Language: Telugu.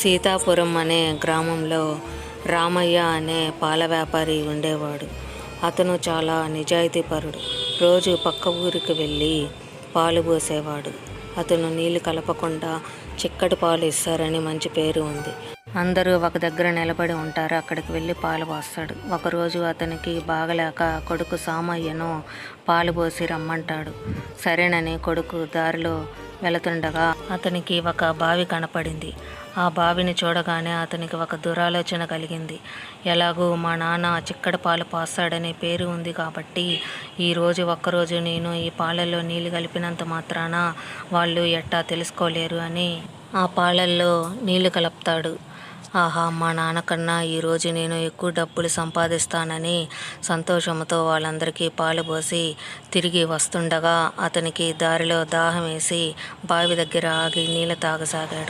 సీతాపురం అనే గ్రామంలో రామయ్య అనే పాల వ్యాపారి ఉండేవాడు. అతను చాలా నిజాయితీపరుడు. రోజు పక్క ఊరికి వెళ్ళి పాలు పోసేవాడు. అతను నీళ్లు కలపకుండా చిక్కటి పాలు ఇస్తారని మంచి పేరు ఉంది. అందరూ ఒక దగ్గర నిలబడి ఉంటారు. అక్కడికి వెళ్ళి పాలు పోస్తాడు. ఒకరోజు అతనికి బాగలేక కొడుకు సామయ్యను పాలు పోసి రమ్మంటాడు. సరేనని కొడుకు దారిలో వెళుతుండగా అతనికి ఒక బావి కనపడింది. ఆ బావిని చూడగానే అతనికి ఒక దురాలోచన కలిగింది. ఎలాగూ మా నాన్న చిక్కడి పాలు పోస్తాడనే పేరు ఉంది కాబట్టి ఈరోజు ఒక్కరోజు నేను ఈ పాలల్లో నీళ్లు కలిపినంత మాత్రాన వాళ్ళు ఎట్టా తెలుసుకోలేరు అని ఆ పాలల్లో నీళ్లు కలుపుతాడు. ఆహా, మా నాన్నకన్నా ఈరోజు నేను ఎక్కువ డబ్బులు సంపాదిస్తానని సంతోషంతో వాళ్ళందరికీ పాలు పోసి తిరిగి వస్తుండగా అతనికి దారిలో దాహం వేసి బావి దగ్గర ఆగి నీళ్లు తాగసాగాడు.